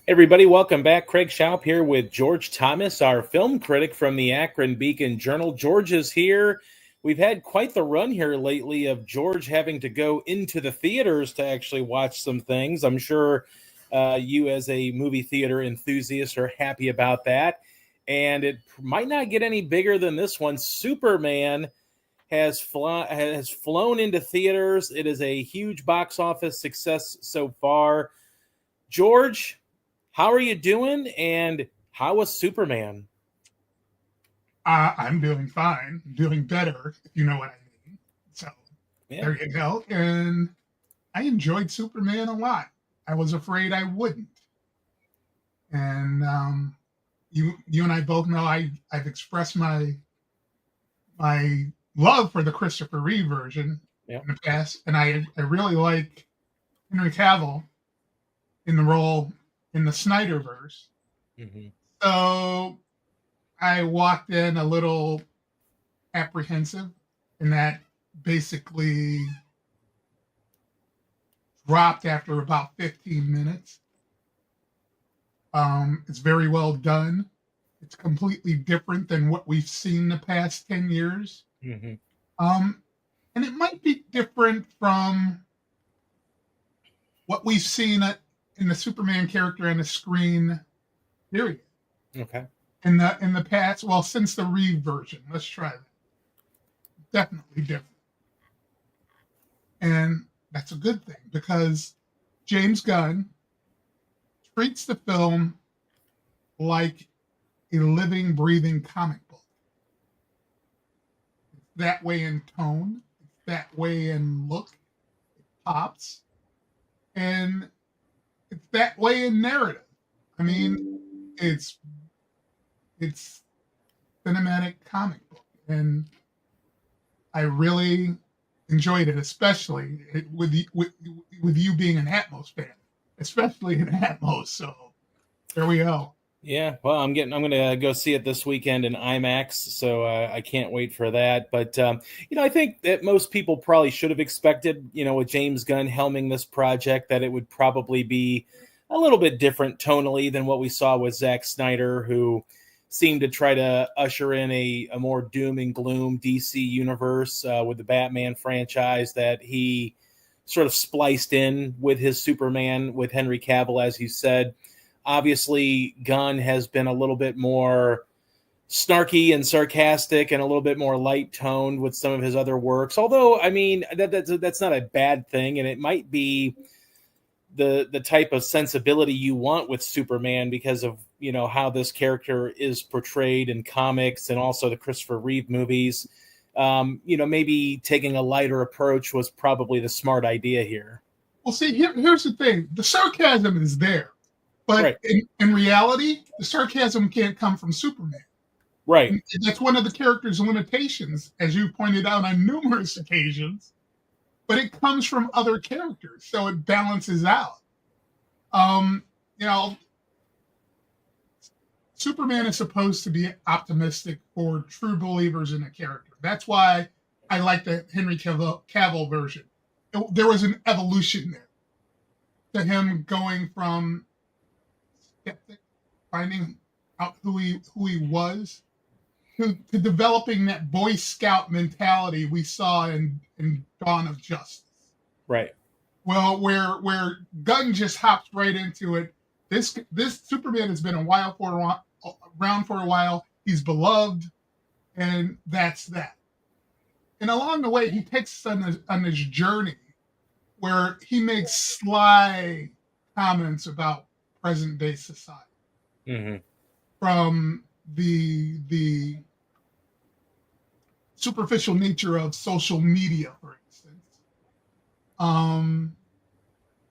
Everybody, welcome back. Craig Schaup here with George Thomas, our film critic from the Akron Beacon Journal. George is here. We've had quite the run here lately of George having to go into the theaters to actually watch some things. I'm sure you, as a movie theater enthusiast, are happy about that. And it might not get any bigger than this one. Superman has flown into theaters. It is a huge box office success so far. George, how are you doing? And how was Superman? I'm doing fine, doing better, if you know what I mean. So Yeah. there you go. And I enjoyed Superman a lot. I was afraid I wouldn't. And you and I both know I've expressed my love for the Christopher Reeve version Yeah. in the past, and I really like Henry Cavill in the role in the Snyderverse. Hmm. So I walked in a little apprehensive, and that basically dropped after about 15 minutes. It's very well done. It's completely different than what we've seen the past 10 years. Hmm. Um, and it might be different from what we've seen in the Superman character on the screen, period. Okay. In the past, well, since the Reeve version, let's try that. Definitely different. And that's a good thing because James Gunn treats the film like a living, breathing comic book. It's that way in tone, it's that way in look, it pops, and it's that way in narrative. I mean, it's it's cinematic comic book, and I really enjoyed it, especially with you being an Atmos fan, especially in Atmos. So there we go. Yeah. Well, I'm going to go see it this weekend in IMAX, so I can't wait for that. But I think that most people probably should have expected, with James Gunn helming this project, that it would probably be a little bit different tonally than what we saw with Zack Snyder, who seemed to try to usher in a more doom and gloom DC universe with the Batman franchise that he sort of spliced in with his Superman with Henry Cavill, as you said. Obviously, Gunn has been a little bit more snarky and sarcastic and a little bit more light toned with some of his other works. Although, I mean, that's not a bad thing, and it might be the type of sensibility you want with Superman because of how this character is portrayed in comics and also the Christopher Reeve movies. Maybe taking a lighter approach was probably the smart idea here. Well, see, here's the thing: the sarcasm is there, but Right. in reality, the sarcasm can't come from Superman. Right. And that's one of the character's limitations, as you pointed out on numerous occasions. But it comes from other characters, so it balances out. Um, you know, Superman is supposed to be optimistic for true believers in a character. That's why I like the Henry Cavill version. There was an evolution there to him going from skeptic, finding out who he was, to developing that Boy Scout mentality we saw in Dawn of Justice. Right. Well, where Gunn just hops right into it. This Superman has been around for a while. He's beloved, and that's that. And along the way, he takes us on this journey where he makes sly comments about present day society, Mm-hmm. from the superficial nature of social media, for instance, um,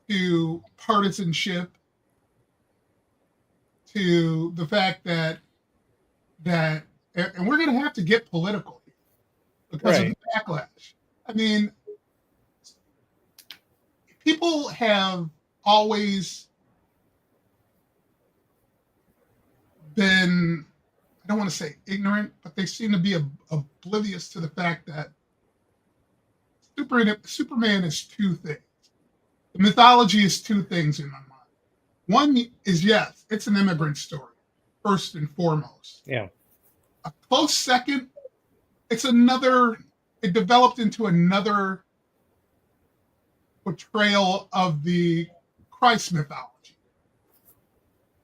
to partisanship, to the fact that and we're going to have to get political here because of Right. the backlash. I mean, people have always been, I don't want to say ignorant, but they seem to be oblivious to the fact that Superman is two things. The mythology is two things in my mind. One is, yes, it's an immigrant story, first and foremost. Yeah. A close second, it developed into another portrayal of the Christ mythology.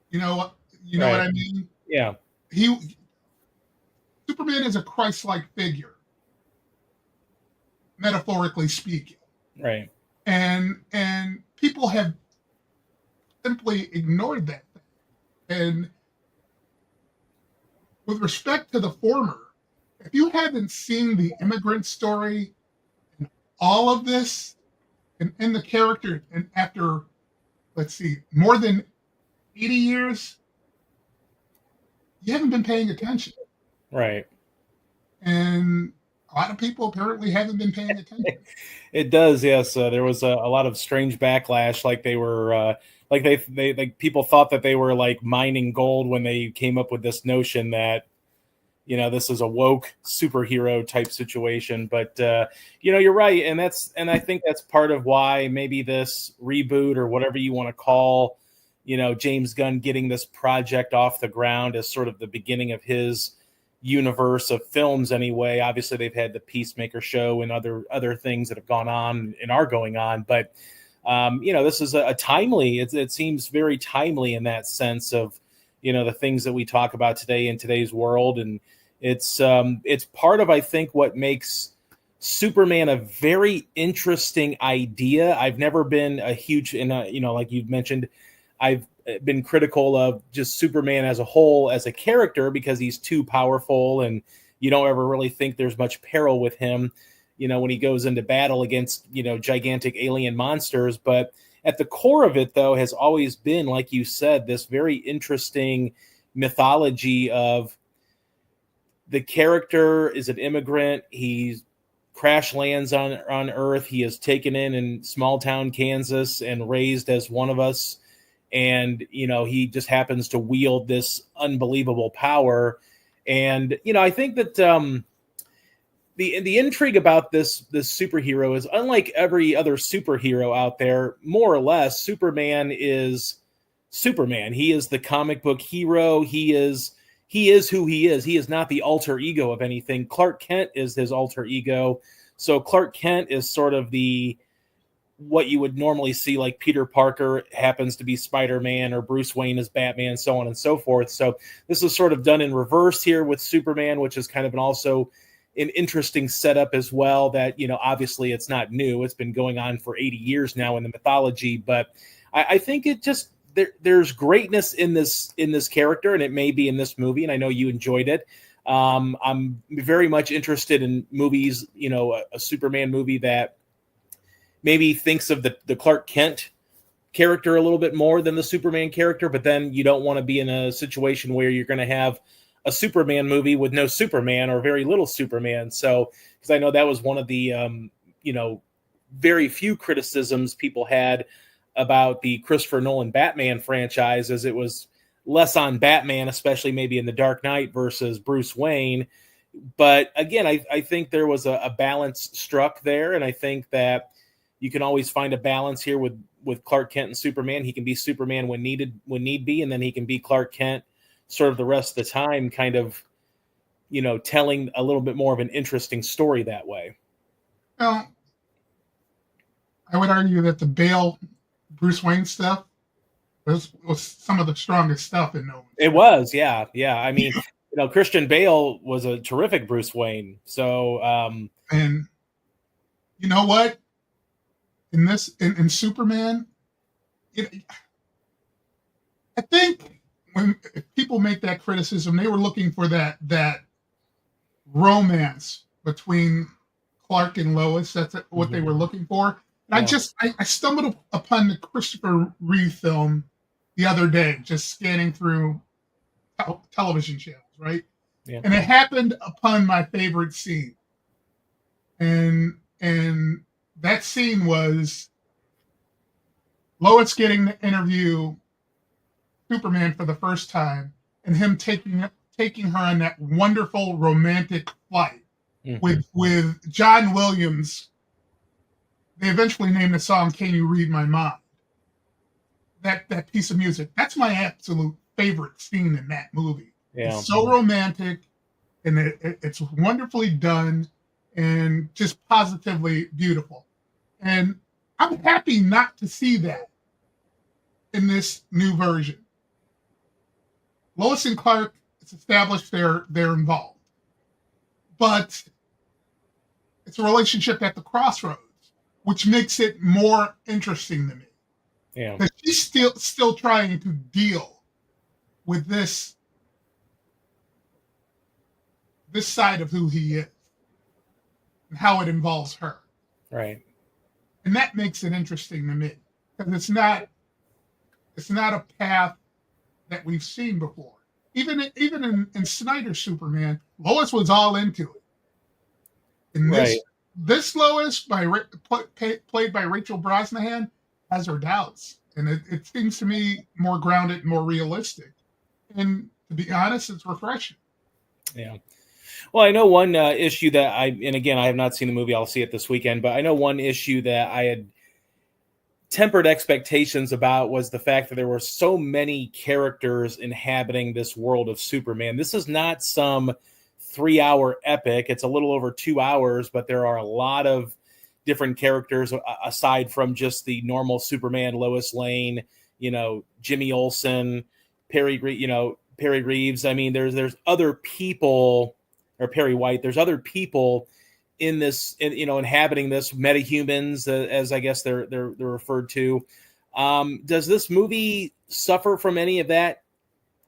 You know, you know what Right. I mean? Yeah. He Superman is a Christ-like figure, metaphorically speaking. Right. And people have simply ignored that thing. And with respect to the former, if you haven't seen the immigrant story and all of this and in the character, and after, let's see, more than 80 years, you haven't been paying attention. Right. And a lot of people apparently haven't been paying attention. It does, yes. There was a lot of strange backlash, like they were, like they like people thought that they were like mining gold when they came up with this notion that this is a woke superhero type situation. But you're right, and I think that's part of why maybe this reboot or whatever you want to call, James Gunn getting this project off the ground as sort of the beginning of his universe of films anyway. Obviously they've had the Peacemaker show and other things that have gone on and are going on, but this is a timely, it seems very timely in that sense of the things that we talk about today in today's world. And it's part of, I think, what makes Superman a very interesting idea. I've never been a huge, like you've mentioned, I've been critical of just Superman as a whole, as a character, because he's too powerful and you don't ever really think there's much peril with him, when he goes into battle against, gigantic alien monsters. But at the core of it, though, has always been, like you said, this very interesting mythology of the character is an immigrant. He's crash lands on Earth. He is taken in small town Kansas and raised as one of us. And, he just happens to wield this unbelievable power. And, I think that the intrigue about this superhero is, unlike every other superhero out there, more or less, Superman is Superman. He is the comic book hero. He is who he is. He is not the alter ego of anything. Clark Kent is his alter ego. So Clark Kent is sort of what you would normally see, like Peter Parker happens to be Spider-Man or Bruce Wayne is Batman, so on and so forth. So this is sort of done in reverse here with Superman, which is kind of also an interesting setup as well, that, obviously it's not new. It's been going on for 80 years now in the mythology, but I think it just, there's greatness in this character, and it may be in this movie, and I know you enjoyed it. I'm very much interested in movies, a Superman movie that maybe thinks of the Clark Kent character a little bit more than the Superman character, but then you don't want to be in a situation where you're going to have a Superman movie with no Superman or very little Superman. So, because I know that was one of the, very few criticisms people had about the Christopher Nolan Batman franchise, as it was less on Batman, especially maybe in The Dark Knight, versus Bruce Wayne. But again, I think there was a balance struck there, and I think that you can always find a balance here with Clark Kent and Superman. He can be Superman when need be, and then he can be Clark Kent sort of the rest of the time, kind of, telling a little bit more of an interesting story that way. Well, I would argue that the Bale Bruce Wayne stuff was some of the strongest stuff in Nolan. It was, yeah. I mean, Christian Bale was a terrific Bruce Wayne. So, and you know what? In Superman, I think when people make that criticism, they were looking for that romance between Clark and Lois. That's what they were looking for. And yeah. I stumbled upon the Christopher Reeve film the other day, just scanning through television channels, right? Yeah. And it happened upon my favorite scene. And that scene was Lois getting to interview Superman for the first time, and him taking her on that wonderful romantic flight with John Williams. They eventually named the song "Can You Read My Mind." that piece of music. That's my absolute favorite scene in that movie. Yeah. It's so romantic, and it's wonderfully done, and just positively beautiful. And I'm happy not to see that in this new version. Lois and Clark, it's established they're involved, but it's a relationship at the crossroads, which makes it more interesting to me. Yeah. Because she's still trying to deal with this side of who he is and how it involves her. Right. And that makes it interesting to me. Because it's not a path that we've seen before. Even in Snyder's Superman, Lois was all into it. And this Lois, played by Rachel Brosnahan, has her doubts, and it seems to me more grounded, more realistic. And to be honest, it's refreshing. Yeah. Well, I know one issue that and again, I have not seen the movie. I'll see it this weekend, but I know one issue that I had tempered expectations about was the fact that there were so many characters inhabiting this world of Superman. This is not some 3-hour epic. It's a little over 2 hours, but there are a lot of different characters aside from just the normal Superman, Lois Lane, Jimmy Olsen, Perry Reeves. I mean, there's other people, or Perry White. There's other people in this, inhabiting this, metahumans, as I guess they're referred to. Does this movie suffer from any of that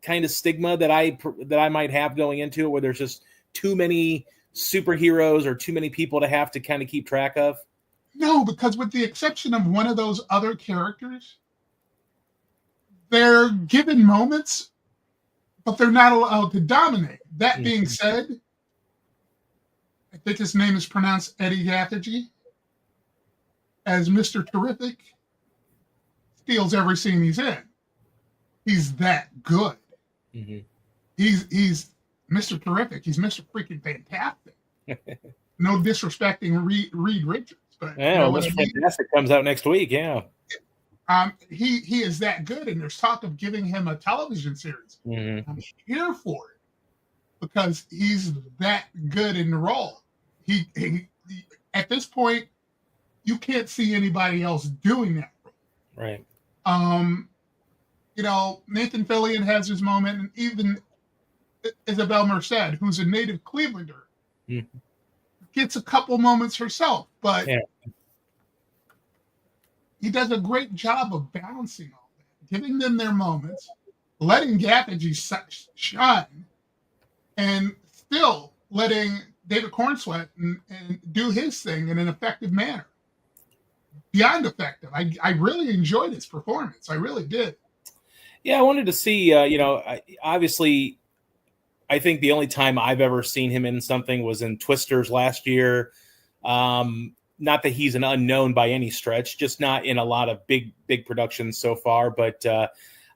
kind of stigma that I might have going into it, where there's just too many superheroes or too many people to have to kind of keep track of? No, because with the exception of one of those other characters, they're given moments, but they're not allowed to dominate. That being said, I think his name is pronounced Eddie Gathegi, as Mr. Terrific, steals every scene he's in. He's that good. Mm-hmm. He's Mr. Terrific. He's Mr. Freaking Fantastic. No disrespecting Reed Richards, but Mr. Fantastic comes out next week. Yeah. He is that good, and there's talk of giving him a television series. Mm-hmm. I'm here for it because he's that good in the role. He at this point, you can't see anybody else doing that role. Right. Nathan Fillion has his moment, and even Isabel Merced, who's a native Clevelander, gets a couple moments herself, but he does a great job of balancing all that, giving them their moments, letting Gathegi shine, and still letting David Cornsweet and do his thing in an effective manner. Beyond effective. I really enjoyed his performance. I really did. Yeah, I wanted to see, obviously, I think the only time I've ever seen him in something was in Twisters last year. Not that he's an unknown by any stretch, just not in a lot of big productions so far. But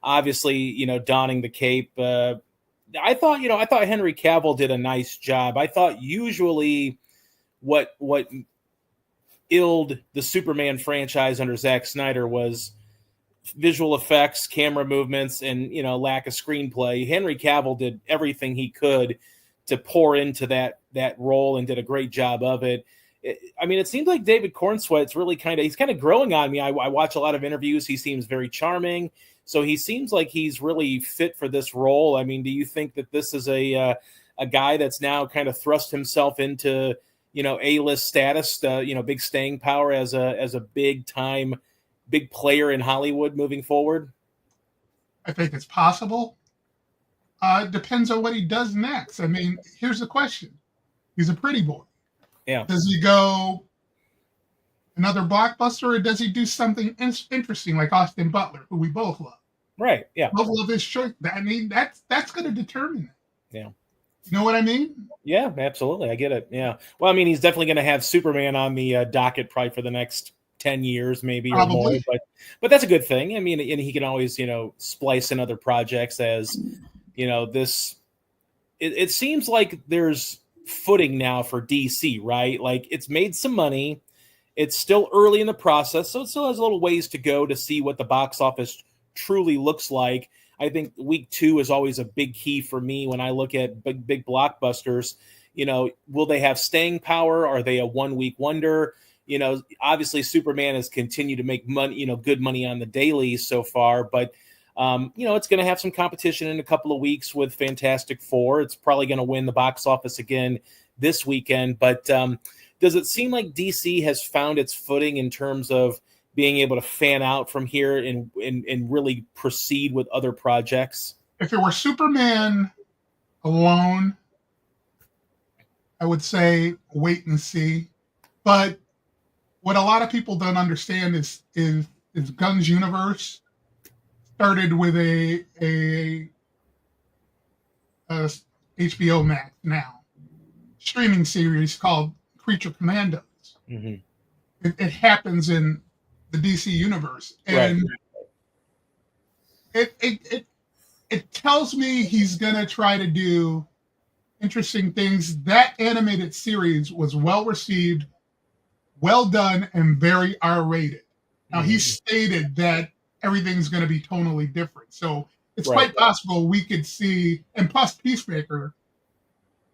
obviously, donning the cape, I thought Henry Cavill did a nice job. I thought usually what illed the Superman franchise under Zack Snyder was visual effects, camera movements, and lack of screenplay. Henry Cavill did everything he could to pour into that role and did a great job of it. It seems like David Cornsweet's really he's kind of growing on me. I watch a lot of interviews. He seems very charming. So he seems like he's really fit for this role. I mean, do you think that this is a guy that's now kind of thrust himself into, A-list status, big staying power as a big player in Hollywood moving forward? I think it's possible. It depends on what he does next. I mean, here's the question. He's a pretty boy. Yeah. Does he go another blockbuster, or does he do something interesting like Austin Butler, who we both love? Right. Yeah. Both love his choice. I mean, that's going to determine it. Yeah. You know what I mean? Yeah, absolutely. I get it. Yeah. Well, he's definitely going to have Superman on the docket probably for the next 10 years, maybe, or more. But that's a good thing. And he can always, splice in other projects as, this. It seems like there's footing now for DC, right? Like, it's made some money. It's still early in the process, so it still has a little ways to go to see what the box office truly looks like. I think week 2 is always a big key for me when I look at big blockbusters. Will they have staying power? Are they a 1 week wonder? Obviously Superman has continued to make money, good money on the daily so far, but it's going to have some competition in a couple of weeks with Fantastic Four. It's probably going to win the box office again this weekend. But does it seem like DC has found its footing in terms of being able to fan out from here and really proceed with other projects? If it were Superman alone, I would say wait and see. But what a lot of people don't understand is Gunn's universe started with a HBO Max now streaming series called Creature Commandos. Mm-hmm. It happens in the DC universe, and it tells me he's gonna try to do interesting things. That animated series was well received, well done, and very R-rated. Now he stated that everything's going to be tonally different, so it's quite possible we could see. And plus, Peacemaker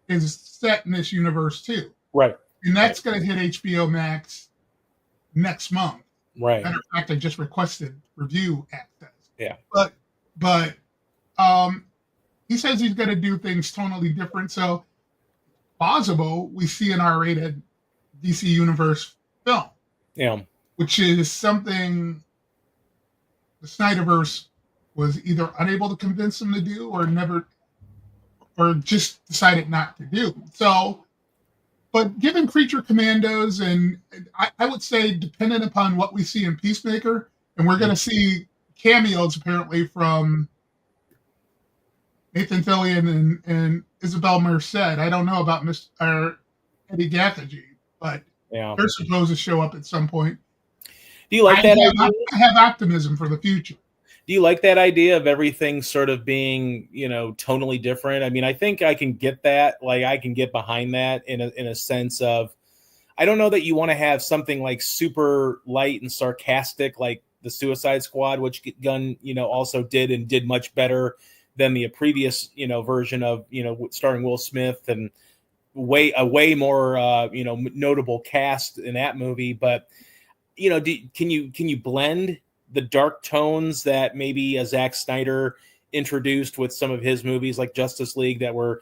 is set in this universe too, right? And that's going to hit HBO Max next month. Right. Matter of fact, I just requested review access. Yeah. But he says he's going to do things tonally different, so possible we see an R-rated DC Universe film. Yeah. Which is something the Snyderverse was either unable to convince him to do or just decided not to do. So, but given Creature Commandos, and I would say dependent upon what we see in Peacemaker, and we're going to see cameos apparently from Nathan Fillion and Isabel Merced. I don't know about Eddie Gathegi, but they're supposed to show up at some point. Do you like that idea? I have optimism for the future. Do you like that idea of everything sort of being, tonally different? I mean, I think I can get that. Like, I can get behind that in a sense of, I don't know that you want to have something like super light and sarcastic, like the Suicide Squad, which Gunn, also did much better than the previous, version of, starring Will Smith and a way more, notable cast in that movie. But can you blend the dark tones that maybe Zack Snyder introduced with some of his movies like Justice League that were,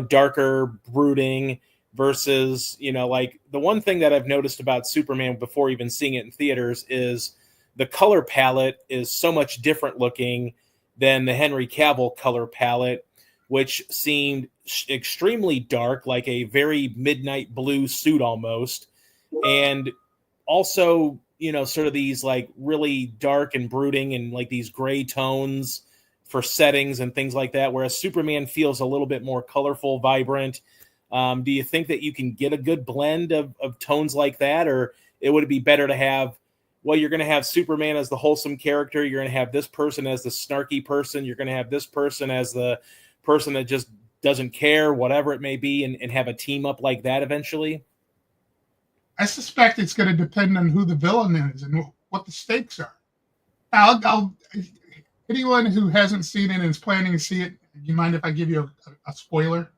darker, brooding versus, like the one thing that I've noticed about Superman before even seeing it in theaters is the color palette is so much different looking than the Henry Cavill color palette, which seemed extremely dark, like a very midnight blue suit almost. And also, sort of these like really dark and brooding and like these gray tones for settings and things like that, whereas Superman feels a little bit more colorful, vibrant. Do you think that you can get a good blend of tones like that, or would it be better to have, well, you're going to have Superman as the wholesome character, you're going to have this person as the snarky person, you're going to have this person as the person that just doesn't care, whatever it may be, and have a team up like that eventually? I suspect it's going to depend on who the villain is and what the stakes are. Anyone who hasn't seen it and is planning to see it, do you mind if I give you a spoiler?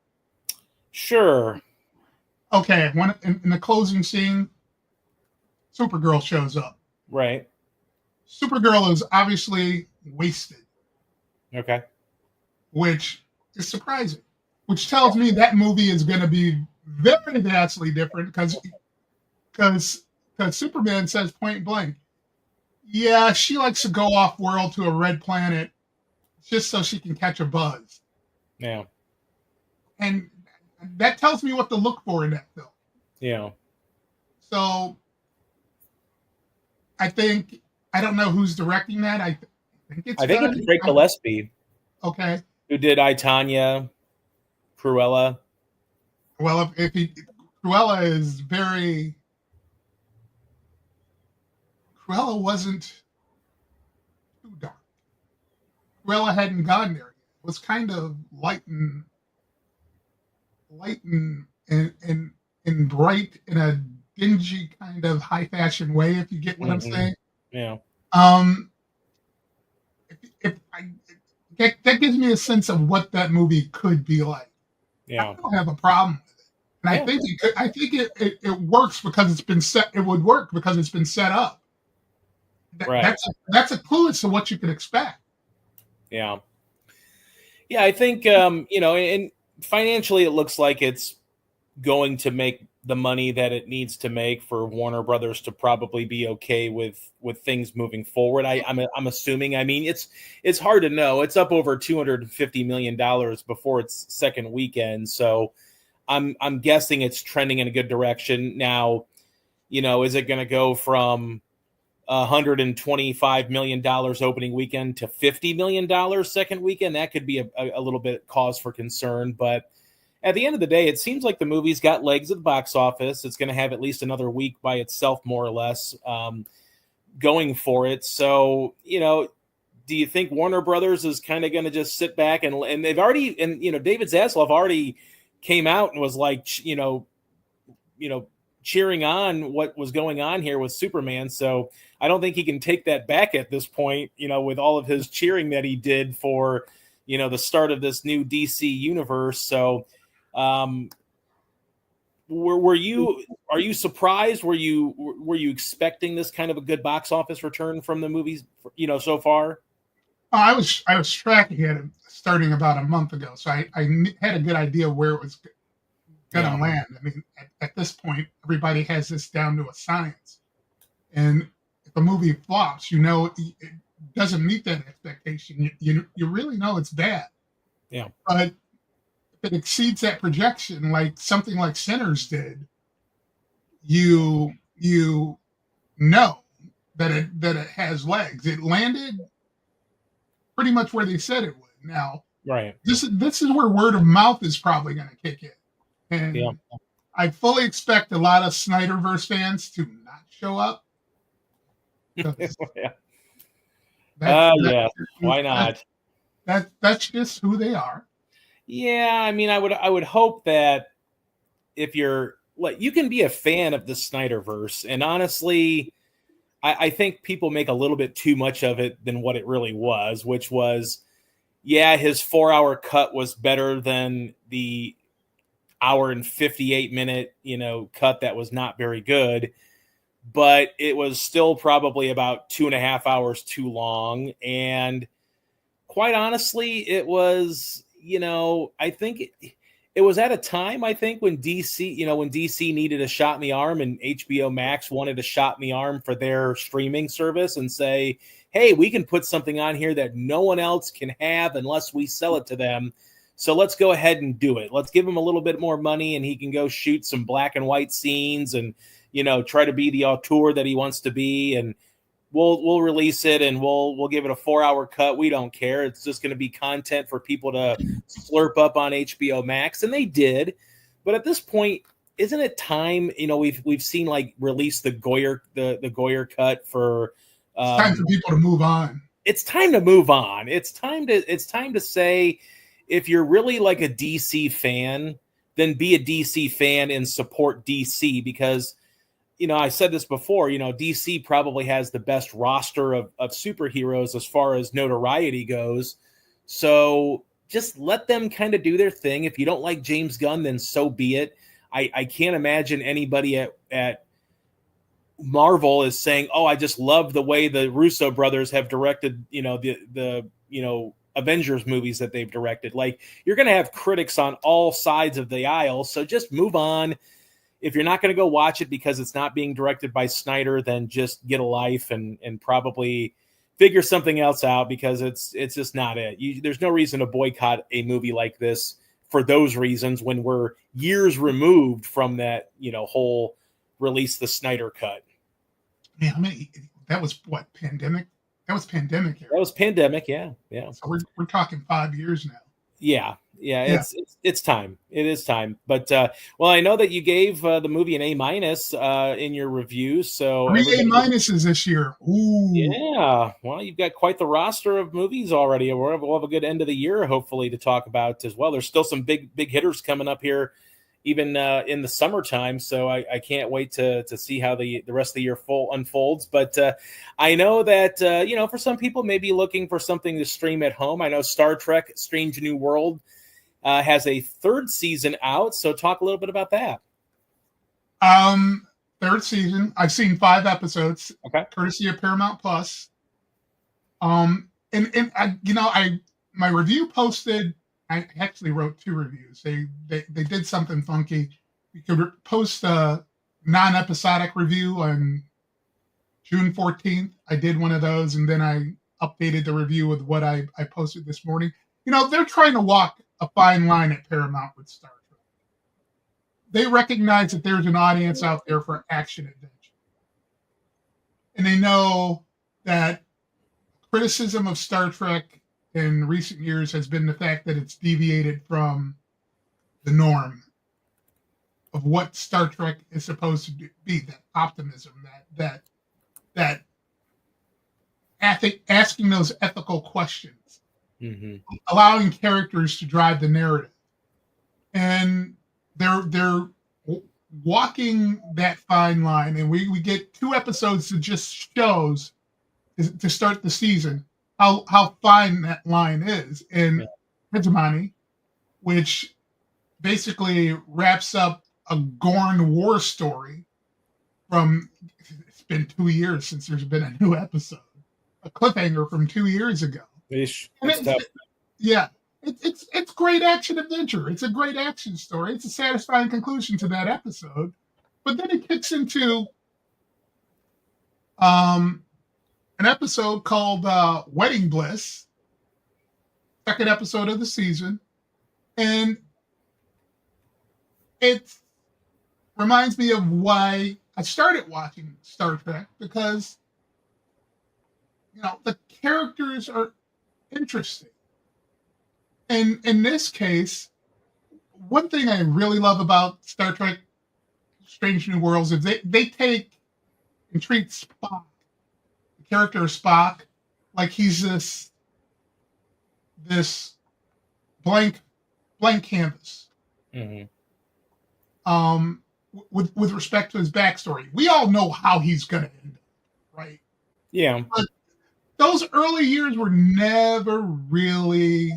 Sure. Okay. In the closing scene, Supergirl shows up. Right. Supergirl is obviously wasted. Okay. Which is surprising. Which tells me that movie is going to be very vastly different because Superman says point blank, yeah, she likes to go off world to a red planet just so she can catch a buzz. Yeah. And that tells me what to look for in that film. Yeah. So I don't know who's directing that. I think it's Craig Gillespie. Okay. Who did I, Tonya, Cruella. Well, Cruella is very... Cruella wasn't too dark. Cruella hadn't gone there yet. It was kind of light and bright in a dingy kind of high fashion way, if you get what I'm saying. Yeah. if I, that gives me a sense of what that movie could be like. I Yeah. don't have a problem with it, and Yeah. I think it works because it's been set. It would work because it's been set up. Right. That's a clue as to what you could expect. Yeah. Yeah. I think, and financially, it looks like it's going to make the money that it needs to make for Warner Brothers to probably be okay with things moving forward. I'm assuming. I mean, it's hard to know. It's up over $250 million before its second weekend, so I'm guessing it's trending in a good direction. Now, is it going to go from $125 million opening weekend to $50 million second weekend? That could be a little bit cause for concern, but at the end of the day, it seems like the movie's got legs at the box office. It's going to have at least another week by itself, more or less, going for it. So, do you think Warner Brothers is kind of going to just sit back and they've already, and David Zaslav already came out and was like, cheering on what was going on here with Superman. So I don't think he can take that back at this point, with all of his cheering that he did for, the start of this new DC universe. So, are you surprised? Were you expecting this kind of a good box office return from the movies, so far? I was tracking it starting about a month ago, so I had a good idea where it was going to land. I mean, at this point, everybody has this down to a science, and if a movie flops, it doesn't meet that expectation. You really know it's bad. Yeah, but if it exceeds that projection, like something like Sinners did, you know that it has legs. It landed pretty much where they said it would. Now, right. This is where word of mouth is probably going to kick in, and Yeah. I fully expect a lot of Snyderverse fans to not show up. Yeah. That's, Why not? That's just who they are. Yeah, I mean, I would hope that if you're like, you can be a fan of the Snyderverse, and honestly, I think people make a little bit too much of it than what it really was, which was, yeah, his 4-hour cut was better than the hour and 58-minute, cut that was not very good, but it was still probably about 2.5 hours too long. And quite honestly, it was, I think it was at a time, I think, when DC needed a shot in the arm, and HBO Max wanted a shot in the arm for their streaming service and say, hey, we can put something on here that no one else can have unless we sell it to them. So let's go ahead and do it. Let's give him a little bit more money and he can go shoot some black and white scenes and, try to be the auteur that he wants to be. And we'll release it and we'll give it a 4-hour cut. We don't care. It's just going to be content for people to slurp up on HBO Max. And they did. But at this point, isn't it time, we've seen like release the Goyer cut for, it's time for people to move on. It's time to move on. It's time to say, if you're really like a DC fan, then be a DC fan and support DC, because, I said this before, DC probably has the best roster of superheroes as far as notoriety goes. So just let them kind of do their thing. If you don't like James Gunn, then so be it. I can't imagine anybody at Marvel is saying, oh, I just love the way the Russo brothers have directed, the Avengers movies that they've directed. Like, you're going to have critics on all sides of the aisle. So just move on. If you're not going to go watch it because it's not being directed by Snyder, then just get a life and probably figure something else out, because it's just not it. There's no reason to boycott a movie like this for those reasons when we're years removed from that, whole release the Snyder cut. Yeah, I mean, that was what, pandemic? That was pandemic era. That was pandemic, yeah. So we're talking 5 years now. Yeah. It's time. It is time. But well, I know that you gave the movie an A- in your review. So 3 A- this year. Ooh. Yeah. Well, you've got quite the roster of movies already. We'll have a good end of the year, hopefully, to talk about as well. There's still some big hitters coming up here even in the summertime. So I can't wait to see how the rest of the year unfolds. But I know that, for some people maybe looking for something to stream at home. I know Star Trek Strange New World has a third season out. So talk a little bit about that. Third season. I've seen 5 episodes, Okay. courtesy of Paramount Plus. And my review posted. I actually wrote 2 reviews. They did something funky. You could post a non-episodic review on June 14th. I did one of those, and then I updated the review with what I posted this morning. They're trying to walk a fine line at Paramount with Star Trek. They recognize that there's an audience out there for action adventure. And they know that criticism of Star Trek in recent years has been the fact that it's deviated from the norm of what Star Trek is supposed to be, that optimism, that asking those ethical questions, allowing characters to drive the narrative. And they're walking that fine line, and we get 2 episodes that just shows to start the season how fine that line is. And Hegemony, which basically wraps up a Gorn war story from, it's been 2 years since there's been a new episode, a cliffhanger from 2 years ago. It's great action adventure. It's a great action story. It's a satisfying conclusion to that episode. But then it kicks into an episode called Wedding Bliss, second episode of the season. And it reminds me of why I started watching Star Trek, because, the characters are interesting. And in this case, one thing I really love about Star Trek Strange New Worlds is they take and treat Spock, the character of Spock, like he's this blank canvas. With respect to his backstory. We all know how he's going to end up, right? Yeah. But those early years were never really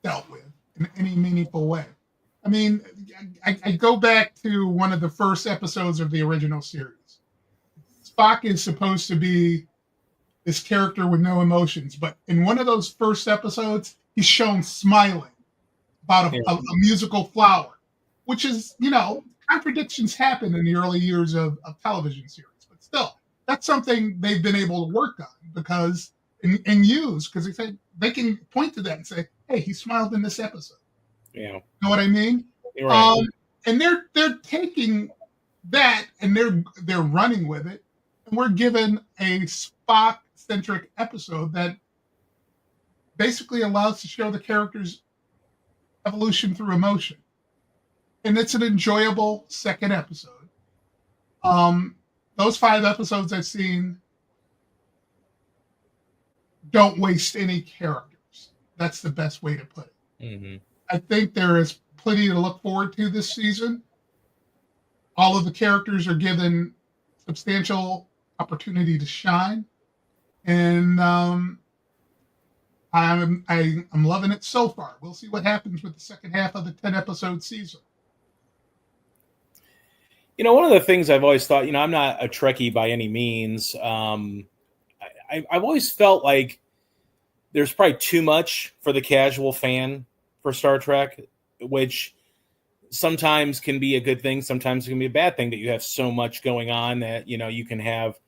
dealt with in any meaningful way. I mean, I go back to one of the first episodes of the original series. Spock is supposed to be this character with no emotions, but in one of those first episodes, he's shown smiling about a musical flower, which is, contradictions happen in the early years of television series, but still, that's something they've been able to work on because they can point to that and say, hey, he smiled in this episode. Yeah. You know what I mean? Right. And they're taking that and they're running with it. And we're given a Spock-centric episode that basically allows to show the character's evolution through emotion. And it's an enjoyable second episode. Those 5 episodes I've seen don't waste any characters. That's the best way to put it. I think there is plenty to look forward to this season. All of the characters are given substantial opportunity to shine. And I'm loving it so far. We'll see what happens with the second half of the 10-episode season. One of the things I've always thought, I'm not a Trekkie by any means. I've always felt like there's probably too much for the casual fan for Star Trek, which sometimes can be a good thing. Sometimes it can be a bad thing that you have so much going on that, you can have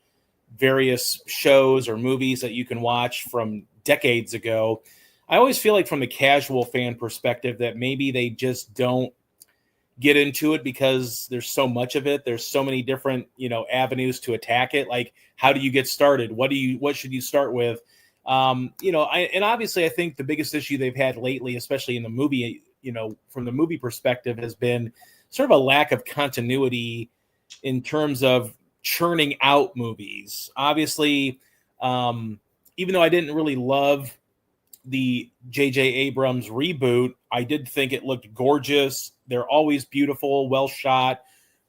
various shows or movies that you can watch from decades ago. I always feel like from the casual fan perspective that maybe they just don't get into it because there's so much of it. There's so many different, avenues to attack it. Like, how do you get started? What should you start with? And obviously I think the biggest issue they've had lately, especially in the movie, from the movie perspective, has been sort of a lack of continuity in terms of churning out movies. Obviously, even though I didn't really love the J.J. Abrams reboot, I did think it looked gorgeous. They're always beautiful, well shot,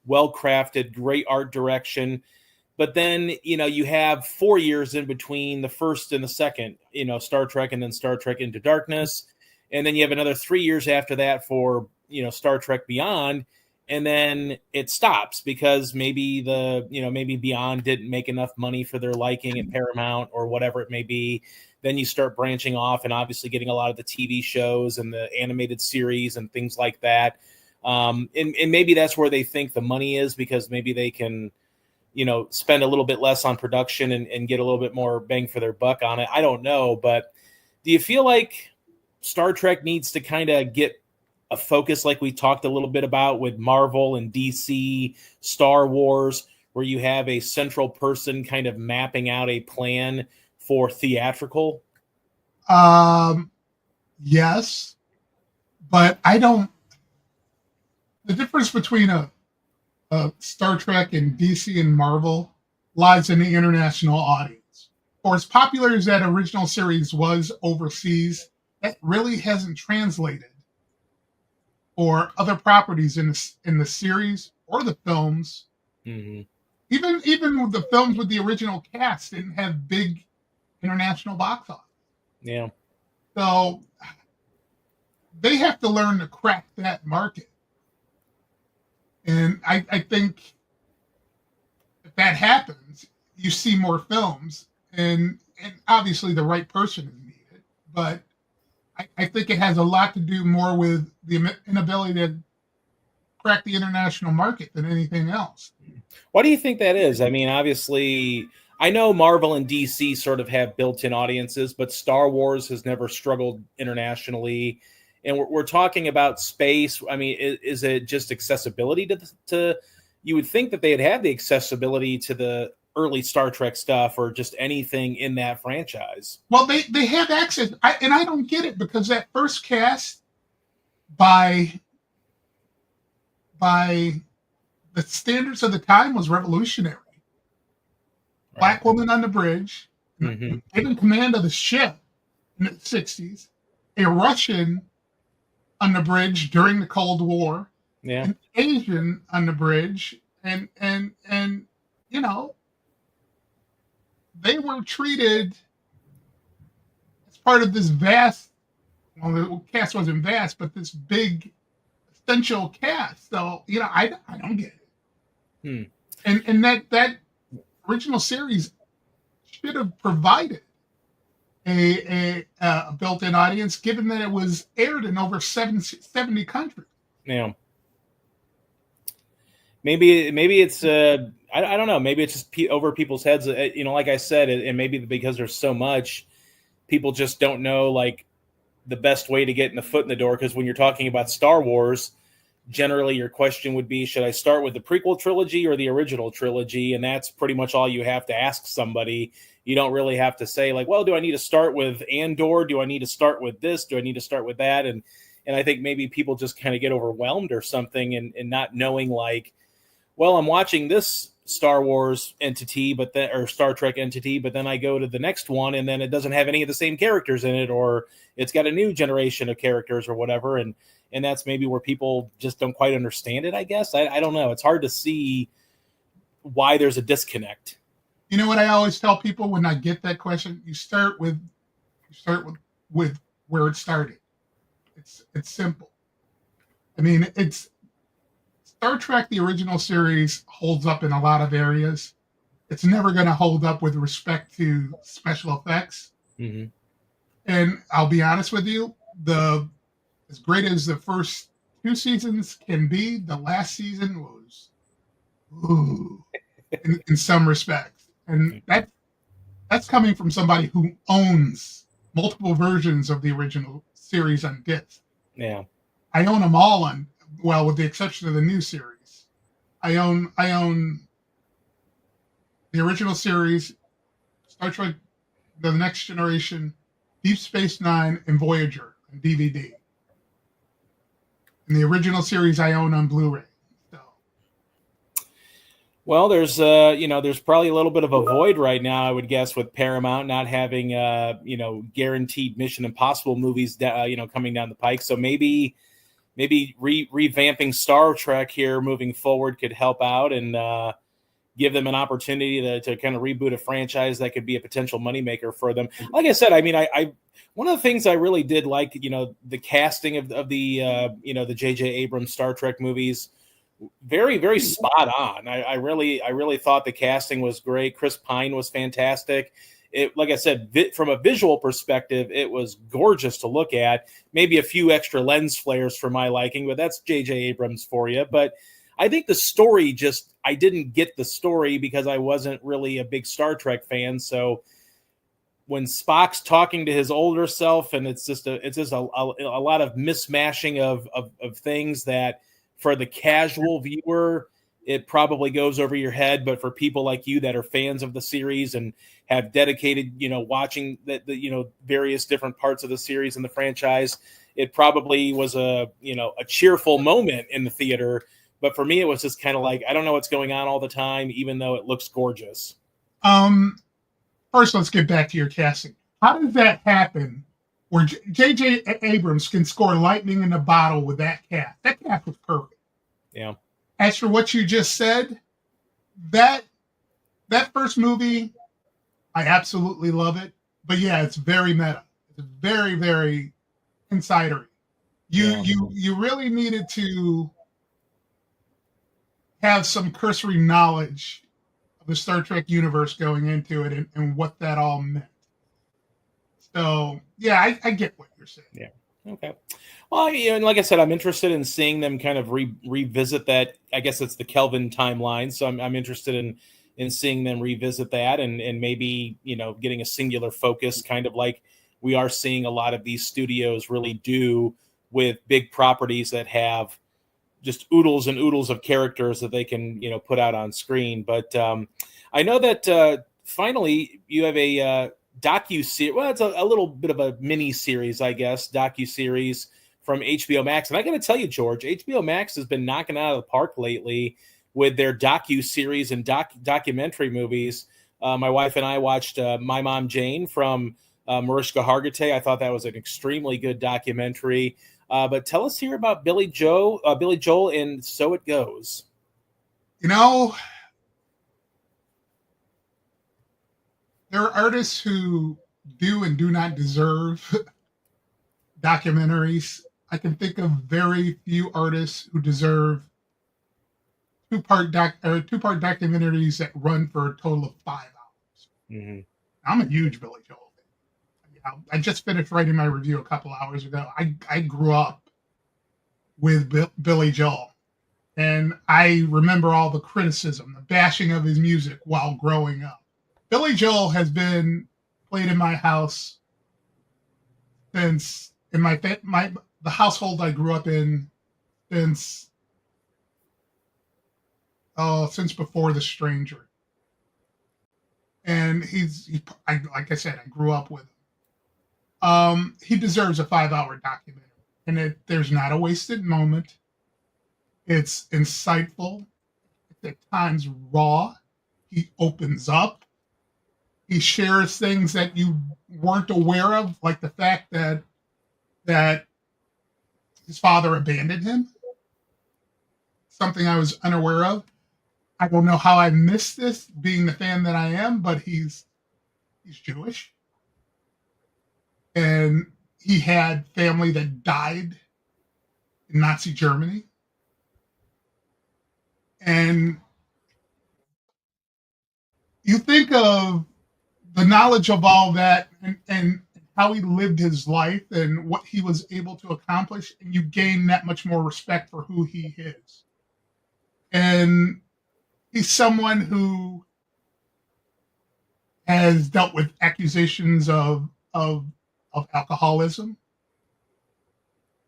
well crafted, great art direction. But then, you have 4 years in between the first and the second, Star Trek, and then Star Trek Into Darkness. And then you have another 3 years after that for, Star Trek Beyond. And then it stops because maybe maybe Beyond didn't make enough money for their liking at Paramount or whatever it may be. Then you start branching off and obviously getting a lot of the TV shows and the animated series and things like that. And maybe that's where they think the money is, because maybe they can, spend a little bit less on production and get a little bit more bang for their buck on it. I don't know. But do you feel like Star Trek needs to kind of get a focus like we talked a little bit about with Marvel and DC, Star Wars, where you have a central person kind of mapping out a plan for theatrical? Yes, but I don't. The difference between a Star Trek and DC and Marvel lies in the international audience. For as popular as that original series was overseas, that really hasn't translated for other properties in the series or the films. Mm-hmm. Even with the films with the original cast didn't have big international box office. Yeah. So they have to learn to crack that market. And I think if that happens, you see more films, and obviously the right person is needed. But I think it has a lot to do more with the inability to crack the international market than anything else. Why do you think that is? I mean, obviously, I know Marvel and DC sort of have built-in audiences, but Star Wars has never struggled internationally. And we're talking about space. I mean, is it just accessibility to you would think that they'd have the accessibility to the early Star Trek stuff or just anything in that franchise? Well, they have access. And I don't get it, because that first cast by the standards of the time was revolutionary. Right. Black woman on the bridge, Mm-hmm. given command of the ship in the 60s, a Russian on the bridge during the Cold War, Yeah. an Asian on the bridge, and they were treated as part of this vast, well, the cast wasn't vast, but this big essential cast. So, I don't get it. And that original series should have provided a built-in audience, given that it was aired in over 70 countries. Yeah. Maybe it's I don't know. Maybe it's just over people's heads. Like I said, and maybe because there's so much, people just don't know like the best way to get in the foot in the door. Because when you're talking about Star Wars, generally your question would be, should I start with the prequel trilogy or the original trilogy? And that's pretty much all you have to ask somebody. You don't really have to say like, well, do I need to start with Andor? Do I need to start with this? Do I need to start with that? And I think maybe people just kind of get overwhelmed or something and not knowing like, well, I'm watching this Star Wars entity, or Star Trek entity, but then I go to the next one and then it doesn't have any of the same characters in it, or it's got a new generation of characters or whatever. And that's maybe where people just don't quite understand it, I guess. I don't know. It's hard to see why there's a disconnect. You know what I always tell people when I get that question? You start with where it started. It's simple. I mean, it's Star Trek, the original series, holds up in a lot of areas. It's never going to hold up with respect to special effects. Mm-hmm. And I'll be honest with you, as great as the first 2 seasons can be, the last season was in some respects. And that's coming from somebody who owns multiple versions of the original series on disc. Yeah. I own them all with the exception of the new series. I own the original series, Star Trek, The Next Generation, Deep Space Nine, and Voyager on DVD. And the original series I own on Blu-ray. So. Well, there's probably a little bit of a void right now, I would guess, with Paramount not having, guaranteed Mission Impossible movies, coming down the pike. So maybe revamping Star Trek here moving forward could help out and give them an opportunity to kind of reboot a franchise that could be a potential moneymaker for them. Like I said, I mean, I one of the things I really did like, the casting of the J.J. Abrams Star Trek movies, very, very spot on. I really thought the casting was great. Chris Pine was fantastic. It, like I said, from a visual perspective, it was gorgeous to look at. Maybe a few extra lens flares for my liking, but that's J.J. Abrams for you. But I think the story I didn't get the story because I wasn't really a big Star Trek fan. So when Spock's talking to his older self, and it's just a lot of mismashing of things that for the casual viewer, it probably goes over your head. But for people like you that are fans of the series and have dedicated, watching the various different parts of the series and the franchise, it probably was a cheerful moment in the theater. But for me, it was just kind of like, I don't know what's going on all the time, even though it looks gorgeous. First, let's get back to your casting. How does that happen where J.J. Abrams can score lightning in a bottle with that cast? That cast was perfect. Yeah. As for what you just said, that first movie, I absolutely love it. But yeah, it's very meta. It's very, very insidery. You really needed to have some cursory knowledge of the Star Trek universe going into it and what that all meant. So yeah, I get what you're saying. Yeah. Okay. Well, and like I said, I'm interested in seeing them kind of revisit that. I guess it's the Kelvin timeline, so I'm interested in seeing them revisit that and maybe getting a singular focus, kind of like we are seeing a lot of these studios really do with big properties that have just oodles and oodles of characters that they can put out on screen. But I know that finally you have a docu-series. Well, it's a little bit of a mini series, I guess, docu-series from HBO Max. And I got to tell you, George, HBO Max has been knocking out of the park lately with their docu-series and documentary movies. My wife and I watched My Mom Jane from Mariska Hargitay. I thought that was an extremely good documentary. But tell us here about Billy Joel, and So It Goes. There are artists who do and do not deserve documentaries. I can think of very few artists who deserve two-part documentaries that run for a total of 5 hours. Mm-hmm. I'm a huge Billy Joel fan. I just finished writing my review a couple hours ago. I grew up with Billy Joel, and I remember all the criticism, the bashing of his music while growing up. Billy Joel has been played in my house since in the household I grew up in since before The Stranger. And like I said, I grew up with him. He deserves a 5-hour documentary, and there's not a wasted moment. It's insightful. It's at times raw. He opens up. He shares things that you weren't aware of, like the fact that his father abandoned him. Something I was unaware of. I don't know how I missed this, being the fan that I am, but he's Jewish, and he had family that died in Nazi Germany, and you think of the knowledge of all that and how he lived his life and what he was able to accomplish, and you gain that much more respect for who he is. And he's someone who has dealt with accusations of alcoholism.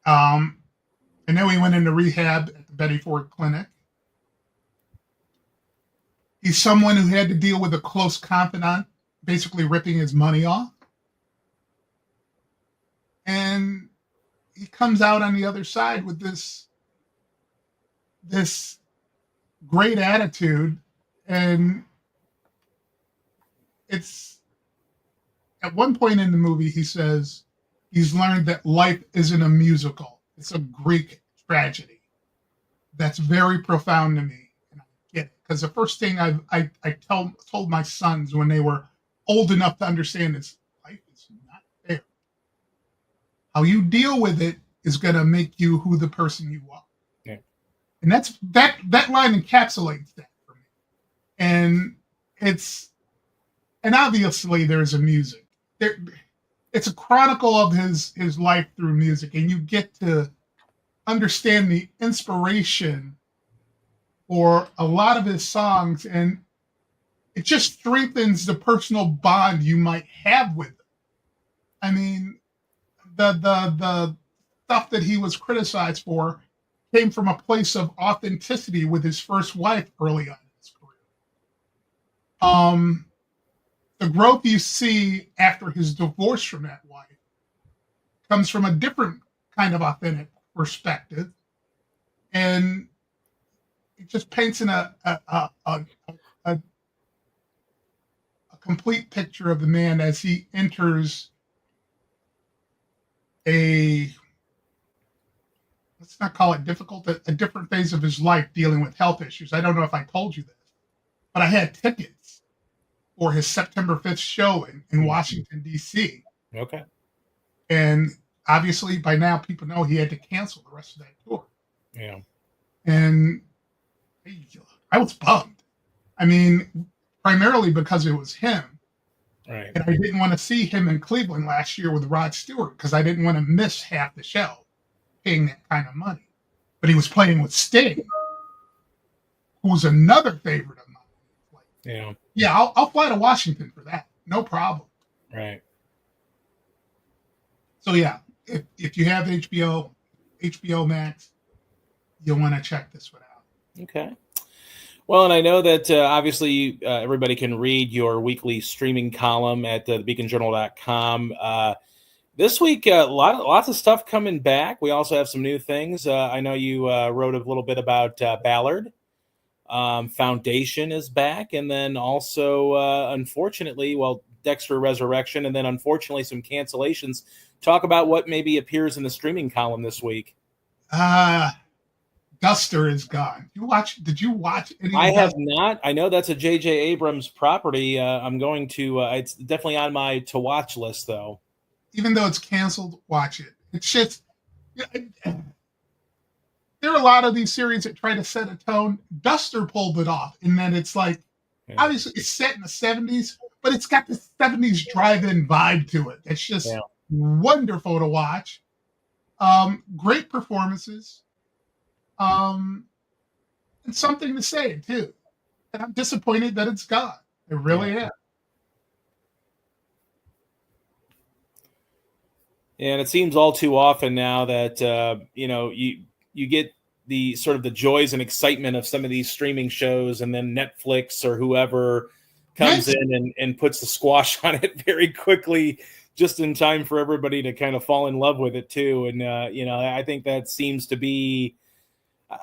I know he went into rehab at the Betty Ford Clinic. He's someone who had to deal with a close confidant basically ripping his money off. And he comes out on the other side with this great attitude And it's at one point in the movie, he says he's learned that life isn't a musical, it's a Greek tragedy. That's very profound to me. And I get it. Because the first thing told my sons when they were old enough to understand is life is not fair. How you deal with it is going to make you who the person you are. Yeah. And that line encapsulates that for me. And obviously there's a music. It's a chronicle of his life through music, and you get to understand the inspiration for a lot of his songs, and it just strengthens the personal bond you might have with them. I mean, the stuff that he was criticized for came from a place of authenticity with his first wife early on in his career. The growth you see after his divorce from that wife comes from a different kind of authentic perspective, and it just paints in a complete picture of the man as he enters let's not call it difficult, a different phase of his life dealing with health issues. I don't know if I told you this, but I had tickets for his September 5th show in Washington, D.C. Okay. And obviously by now people know he had to cancel the rest of that tour. Yeah. And I was bummed. I mean, primarily because it was him. Right. And I didn't want to see him in Cleveland last year with Rod Stewart because I didn't want to miss half the show paying that kind of money. But he was playing with Sting, who's another favorite of mine. Yeah. Yeah, I'll fly to Washington for that. No problem. Right. So yeah, if you have HBO Max, you'll want to check this one out. Okay. Well, and I know that obviously everybody can read your weekly streaming column at thebeaconjournal.com. This week, lots of stuff coming back. We also have some new things. I know you wrote a little bit about Ballard. Foundation is back. And then also, unfortunately, Dexter Resurrection, and then unfortunately some cancellations. Talk about what maybe appears in the streaming column this week. Duster is gone. Did you watch any? I have not. I know that's a J.J. Abrams property. I'm going to. It's definitely on my to watch list, though. Even though it's canceled, watch it. It's just there are a lot of these series that try to set a tone. Duster pulled it off, and then it's like obviously it's set in the 70s, but it's got the 70s drive-in vibe to it. It's just wonderful to watch. Great performances. And something to say too. And I'm disappointed that it's gone. I really am. And it seems all too often now that you get the sort of the joys and excitement of some of these streaming shows, and then Netflix or whoever comes in and puts the squash on it very quickly, just in time for everybody to kind of fall in love with it too. And I think that seems to be,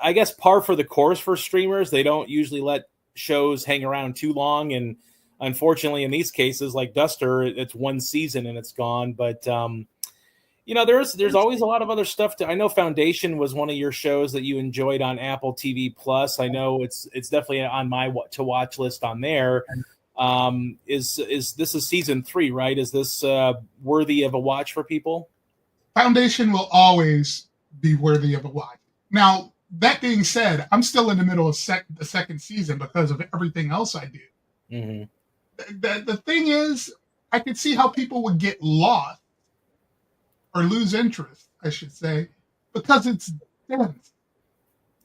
I guess, par for the course for streamers. They don't usually let shows hang around too long. And unfortunately, in these cases, like Duster, it's one season and it's gone. But, there's always a lot of other stuff. I know Foundation was one of your shows that you enjoyed on Apple TV Plus. I know it's definitely on my to watch list on there. This is season 3, right? Is this worthy of a watch for people? Foundation will always be worthy of a watch. Now, that being said, I'm still in the middle of the second season because of everything else I do. Mm-hmm. The thing is, I could see how people would get lost or lose interest, I should say, because it's dense.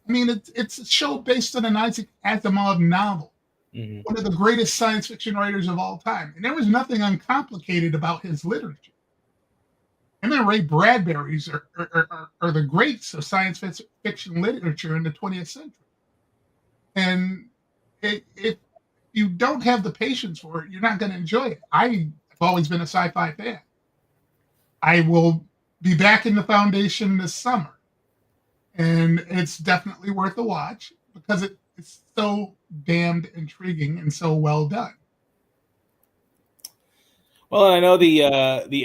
I mean, it's a show based on an Isaac Asimov novel, one of the greatest science fiction writers of all time. And there was nothing uncomplicated about his literature. Him and Ray Bradbury's are the greats of science fiction literature in the 20th century. And if you don't have the patience for it, you're not going to enjoy it. I've always been a sci-fi fan. I will be back in the Foundation this summer. And it's definitely worth a watch because it's so damned intriguing and so well done. Well, I know the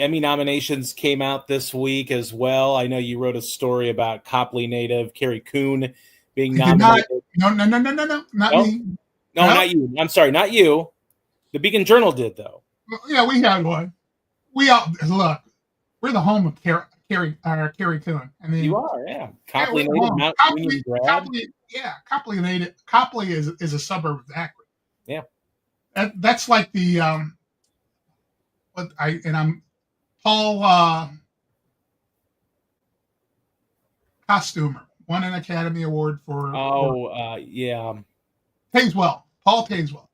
Emmy nominations came out this week as well. I know you wrote a story about Copley native Carrie Coon being I did not. nominated. No, not No, me. no, not you. I'm sorry, not you. The Beacon Journal did though. Yeah, we had one. We all look. We're the home of Carrie Coon. I mean, You are, yeah. Copley yeah, native, Mount Union grad. Copley native. Copley is a suburb of Akron. Yeah, that's like the I'm Paul Costumer won an Academy Award for yeah. Tazewell. Paul Tazewell.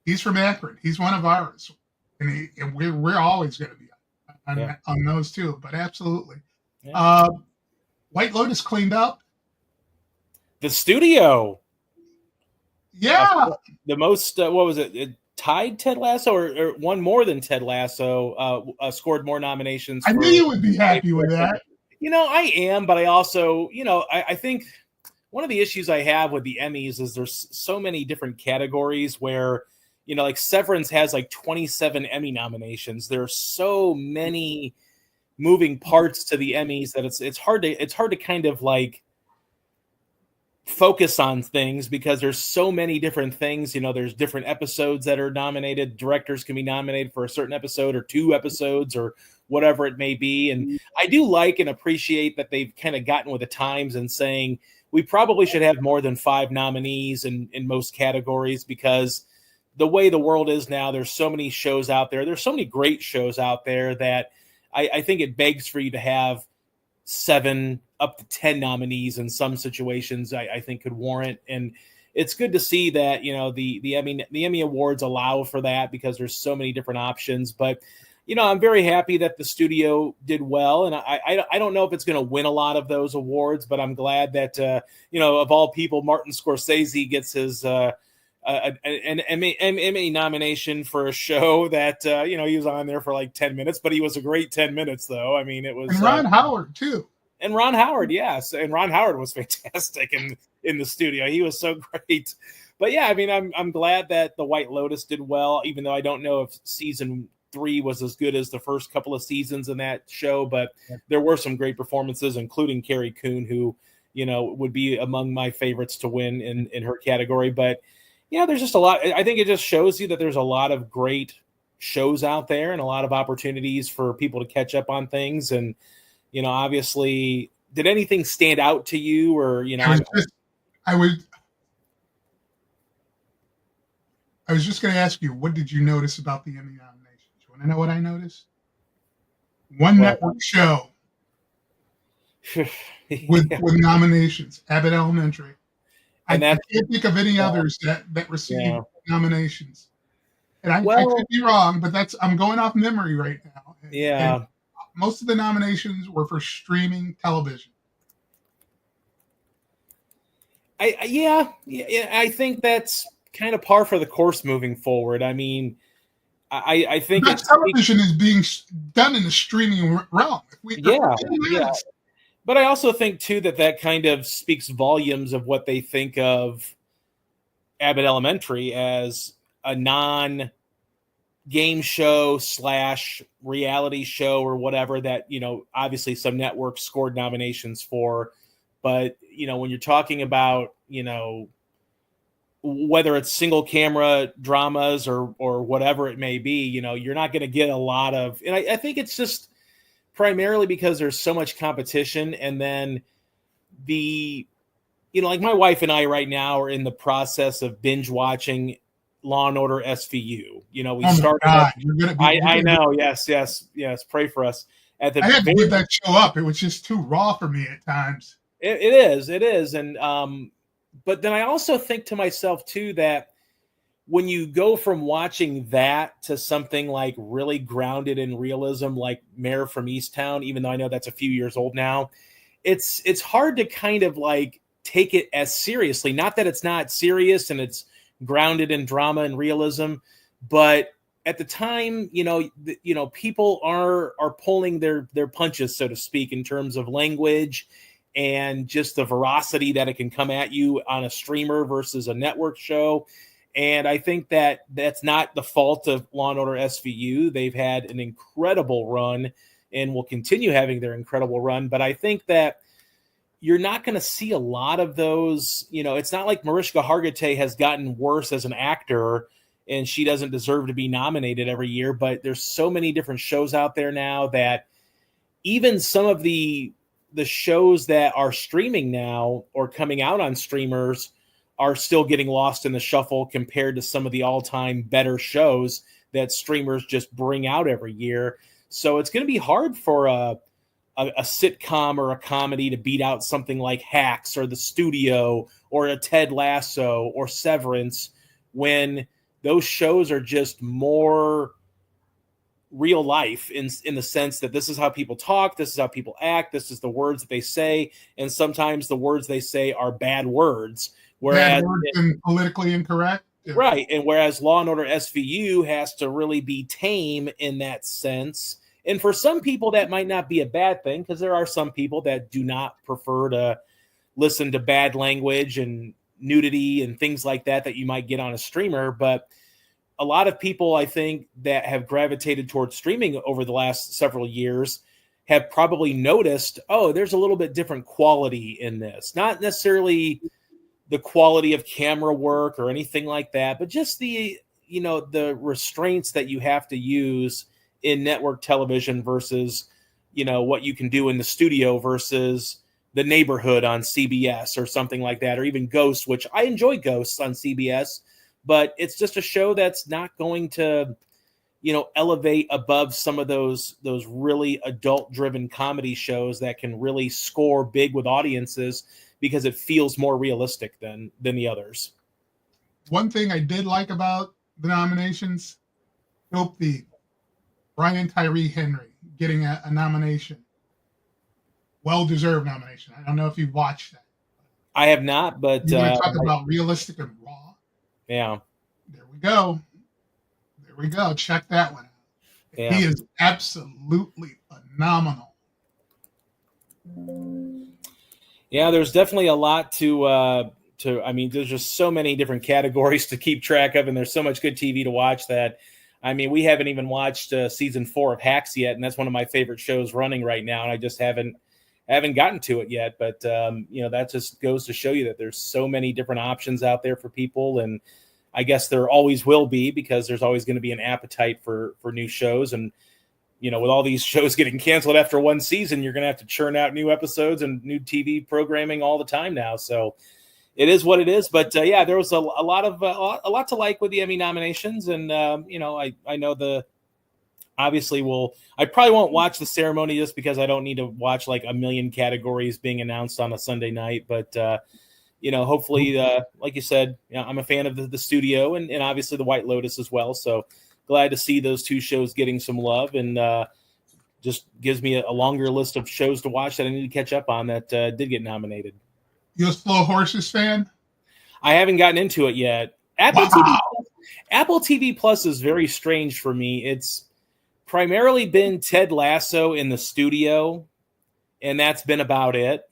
He's from Akron. He's one of ours, and we're always going to be on those too. But absolutely, White Lotus cleaned up the studio. Yeah, the most. What was it? It tied Ted Lasso, or one more than Ted Lasso. Scored more nominations. I knew you would be happy with that. I am, but I also, I think one of the issues I have with the Emmys is there's so many different categories where, like Severance has like 27 Emmy nominations. There are so many moving parts to the Emmys that it's hard to kind of like focus on things because there's so many different things. There's different episodes that are nominated. Directors can be nominated for a certain episode or 2 episodes or whatever it may be. And I do like and appreciate that they've kind of gotten with the times and saying we probably should have more than 5 nominees in most categories, because the way the world is now, there's so many shows out there. There's so many great shows out there that I think it begs for you to have 7 up to 10 nominees in some situations. I think could warrant. And it's good to see that, the Emmy Awards allow for that because there's so many different options. But I'm very happy that the studio did well, and I don't know if it's going to win a lot of those awards, but I'm glad that of all people, Martin Scorsese gets his an Emmy nomination for a show that he was on there for like 10 minutes, but he was a great 10 minutes though. I mean, it was and Ron Howard too. And Ron Howard, yes, and Ron Howard was fantastic in the studio. He was so great. But yeah, I mean, I'm glad that the White Lotus did well, even though I don't know if season 3 was as good as the first couple of seasons in that show, but there were some great performances, including Carrie Coon, who, would be among my favorites to win in her category. But there's just a lot. I think it just shows you that there's a lot of great shows out there and a lot of opportunities for people to catch up on things. And, obviously, did anything stand out to you or, I was just going to ask you, what did you notice about the Emmy nominations? You want to know what I noticed? One network show with nominations, Abbott Elementary. I can't think of any others that received nominations. And I could be wrong, but I'm going off memory right now. And most of the nominations were for streaming television. I think that's kind of par for the course moving forward. I mean, I think television is being done in the streaming realm. But I also think too that kind of speaks volumes of what they think of Abbott Elementary as a non-game show / reality show or whatever that, obviously some networks scored nominations for. But, when you're talking about, whether it's single camera dramas or whatever it may be, you're not going to get a lot of, and I think it's just primarily because there's so much competition. And then like my wife and I right now are in the process of binge watching Law and Order SVU. We started. I know. Yes. Pray for us. I had to give that show up. It was just too raw for me at times. It is. And, but then I also think to myself too, that when you go from watching that to something like really grounded in realism, like Mayor from Easttown, even though I know that's a few years old now, it's hard to kind of like take it as seriously. Not that it's not serious and it's grounded in drama and realism, but at the time, people are pulling their punches, so to speak, in terms of language and just the veracity that it can come at you on a streamer versus a network show. And I think that that's not the fault of Law & Order SVU. They've had an incredible run and will continue having their incredible run. But I think that you're not going to see a lot of those. You know, it's not like Mariska Hargitay has gotten worse as an actor and she doesn't deserve to be nominated every year. But there's so many different shows out there now that even some of the shows that are streaming now or coming out on streamers are still getting lost in the shuffle compared to some of the all-time better shows that streamers just bring out every year. So it's going to be hard for a sitcom or a comedy to beat out something like Hacks or The Studio or a Ted Lasso or Severance when those shows are just more real life in the sense that this is how people talk, this is how people act, this is the words that they say, and sometimes the words they say are bad words. Whereas, bad words and politically incorrect. Right. And whereas Law & Order SVU has to really be tame in that sense. And for some people, that might not be a bad thing because there are some people that do not prefer to listen to bad language and nudity and things like that you might get on a streamer. But a lot of people, I think, that have gravitated towards streaming over the last several years have probably noticed, oh, there's a little bit different quality in this. Not necessarily the quality of camera work or anything like that, but just the restraints that you have to use in network television versus, what you can do in the studio versus The Neighborhood on CBS or something like that, or even Ghosts, which I enjoy Ghosts on CBS, but it's just a show that's not going to, elevate above some of those really adult-driven comedy shows that can really score big with audiences because it feels more realistic than the others. One thing I did like about the nominations, Dope Thief, Brian Tyree Henry getting a nomination. Well-deserved nomination. I don't know if you've watched that. I have not, but... You want to talk about realistic and raw? Yeah. There we go. Check that one out. Yeah. He is absolutely phenomenal. Yeah, there's definitely a lot to there's just so many different categories to keep track of, and there's so much good TV to watch that, we haven't even watched season 4 of Hacks yet, and that's one of my favorite shows running right now, and I just haven't gotten to it yet. But that just goes to show you that there's so many different options out there for people, and I guess there always will be because there's always going to be an appetite for new shows. And with all these shows getting canceled after one season, you're going to have to churn out new episodes and new TV programming all the time now. So it is what it is. But there was a lot to like with the Emmy nominations. And, I know I probably won't watch the ceremony just because I don't need to watch like a million categories being announced on a Sunday night. But, hopefully, like you said, I'm a fan of the studio and obviously the White Lotus as well. So glad to see those two shows getting some love, and just gives me a longer list of shows to watch that I need to catch up on that did get nominated. You a Slow Horses fan? I haven't gotten into it yet. Apple TV Plus is very strange for me. It's primarily been Ted Lasso in the studio, and that's been about it.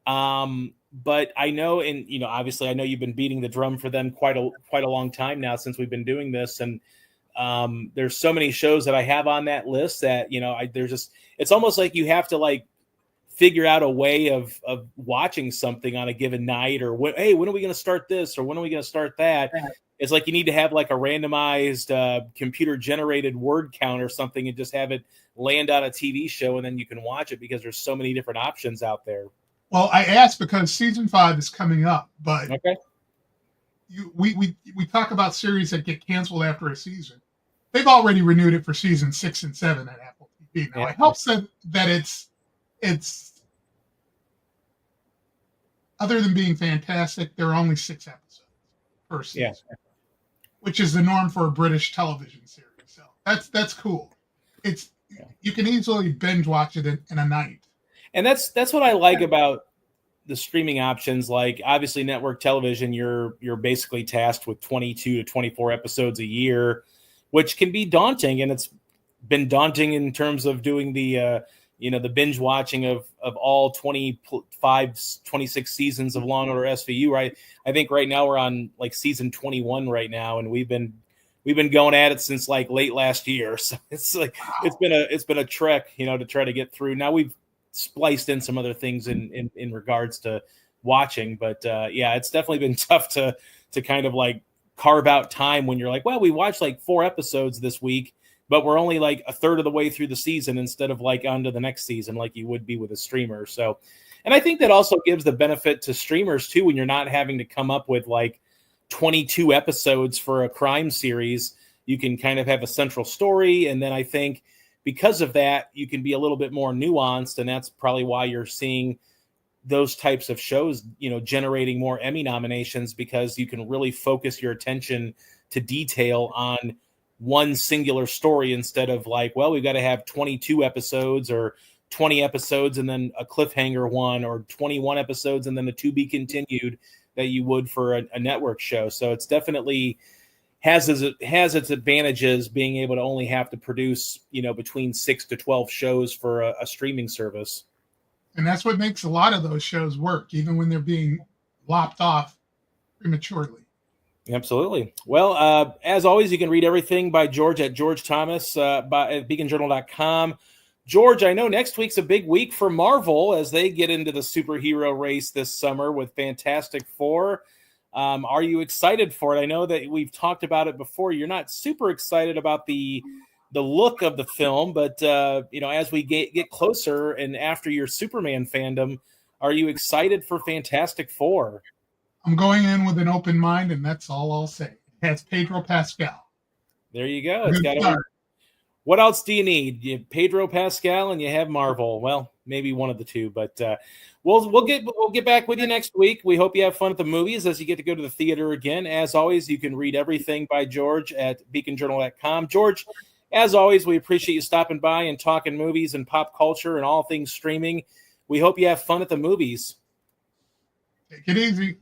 But I know, and obviously I know you've been beating the drum for them quite a long time now since we've been doing this, and there's so many shows that I have on that list that it's almost like you have to figure out a way of watching something on a given night, or when are we going to start this, or when are we going to start that? It's like you need to have like a randomized computer generated word count or something and just have it land on a TV show, and then you can watch it because there's so many different options out there. Well, I asked because season 5 is coming up, but okay. We talk about series that get canceled after a season. They've already renewed it for season 6 and 7 at Apple TV. Now, it helps that it's other than being fantastic, there are only 6 episodes per season, which is the norm for a British television series. So that's cool. You can easily binge watch it in a night. And that's what I like about the streaming options. Like obviously network television, you're basically tasked with 22 to 24 episodes a year, which can be daunting. And it's been daunting in terms of doing the binge watching of all 26 seasons of Law and Order SVU. Right, I think right now we're on like season 21 right now, and we've been going at it since like late last year. So it's like it's been a trek, to try to get through. Now we've spliced in some other things in regards to watching, but yeah, it's definitely been tough to kind of like carve out time when you're like, well, we watched like 4 episodes this week, but we're only like a third of the way through the season instead of like on to the next season like you would be with a streamer. So, and I think that also gives the benefit to streamers too, when you're not having to come up with like 22 episodes for a crime series. You can kind of have a central story, and then I think because of that, you can be a little bit more nuanced, and that's probably why you're seeing those types of shows, generating more Emmy nominations, because you can really focus your attention to detail on one singular story instead of like, well, we've got to have 22 episodes or 20 episodes and then a cliffhanger one, or 21 episodes and then a to be continued that you would for a network show. So it's definitely has its advantages being able to only have to produce, between 6 to 12 shows for a streaming service. And that's what makes a lot of those shows work, even when they're being lopped off prematurely. Absolutely. Well, as always, you can read everything by George at George Thomas at beaconjournal.com. George, I know next week's a big week for Marvel as they get into the superhero race this summer with Fantastic Four. Are you excited for it? I know that we've talked about it before. You're not super excited about the look of the film, but as we get closer and after your Superman fandom, are you excited for Fantastic Four? I'm going in with an open mind, and that's all I'll say. It has Pedro Pascal. There you go. It's got what else do you need? You have Pedro Pascal and you have Marvel. Well, maybe one of the two, but we'll get back with you next week. We hope you have fun at the movies as you get to go to the theater again. As always, you can read everything by George at beaconjournal.com. George, as always, we appreciate you stopping by and talking movies and pop culture and all things streaming. We hope you have fun at the movies. Take it easy.